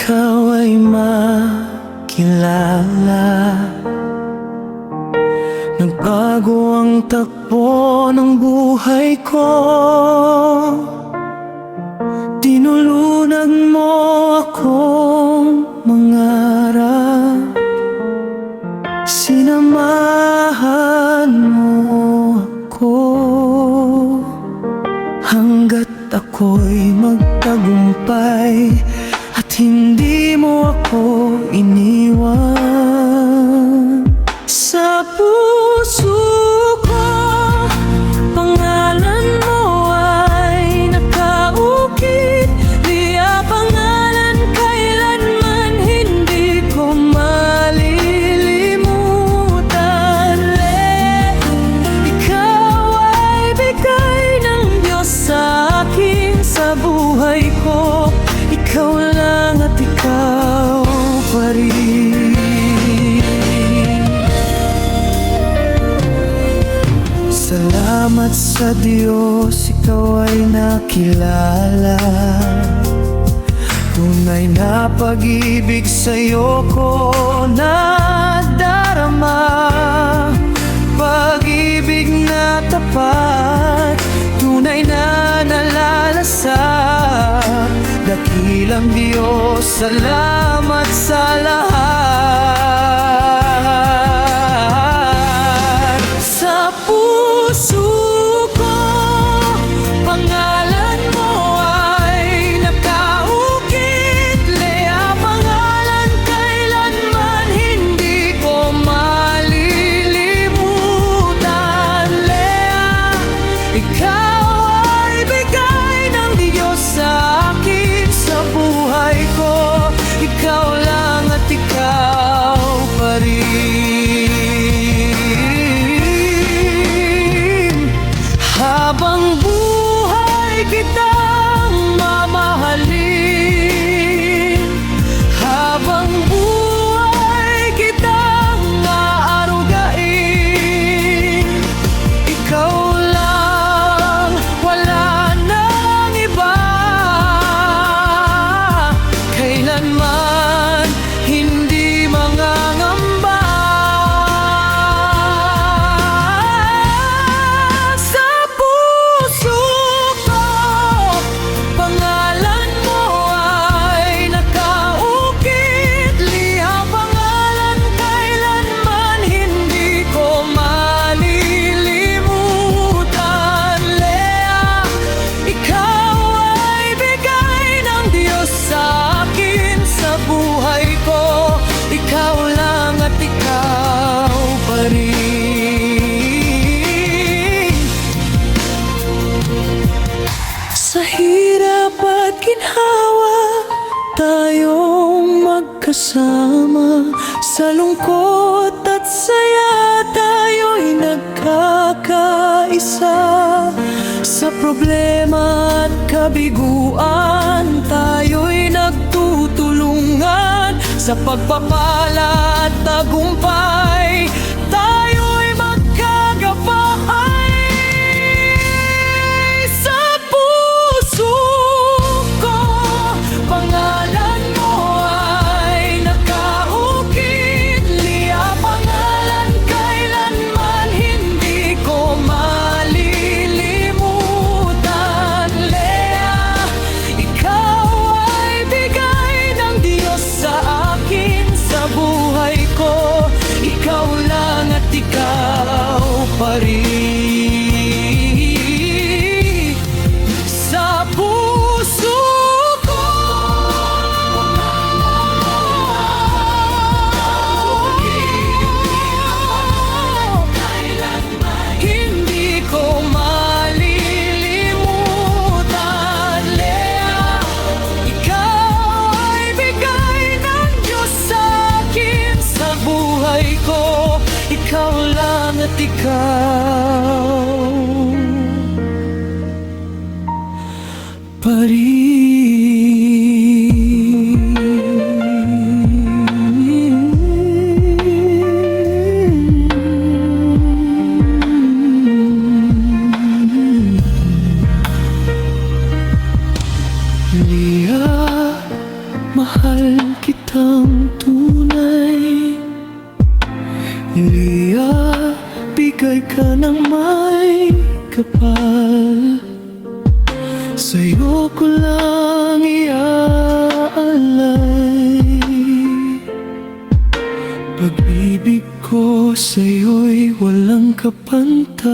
ikaw ay makilala. Nagbago ang takbo ng buhay ko. Tinulungan mo akong mangarap. Sinamahan mo ako hanggat ako'y magtagumpay, at hindi mo ako iniwan. Sa puso ko, pangalan mo ay nakaukit. Di ang pangalan kailanman hindi ko malilimutan. Ikaw ay bigay ng Diyos sa akin sa buhay ko. Ikaw lang at ikaw pa rin. Salamat sa Diyos, ikaw ay nakilala. Tunay na pag-ibig sa'yo ko nadarama. Pag-ibig na tapat, tunay na nalalasap. Dakilang Diyos, salamat sa lahat. Sa puso ko, pangalan mo ay nakaukit. Lea, pangalan kailanman hindi ko malilimutan. Lea, ikaw ay bigay ng Diyos sa akin sa buhay ko. Ikaw lang at ikaw pa rin. Habang buhay kitang mamahalin, habang buhay kitang aarugain. Ikaw lang, wala nang iba. Kailanman hindi mangangamba. Sa puso ko, pangalan mo ay nakaukit. Lihang pangalan kailanman hindi ko malilimutan. Lea, ikaw ay bigay ng Diyos sa akin sa buhay ko. Ikaw lang at ikaw pa rin. Sa hirap at ginhawa, tayong magkasama. Sa lungkot at saya, tayo'y nagkakaisa. Sa problema at kabiguan, tayo'y nagtutulungan. Sa pagpapala at tagumpay, tayo'y magkagabay. Sa puso ko, pangalan mo ay nakaukit. Liya, pangalan kailanman hindi ko malilimutan. Lea, ikaw ay bigay ng Diyos sa akin sa buhay ko. Ikaw lang at ikaw pa rin. Sa puso ko, hindi ko malilimutan. Lea, ikaw ay bigay ng Diyos sa akin sa buhay ko. Ikaw lang at ikaw pa rin. Liya, mahal Lia, bigay ka ng may kapal. Sa'yo ko lang iaalay. Pag-ibig ko sa'yo'y walang kapantay.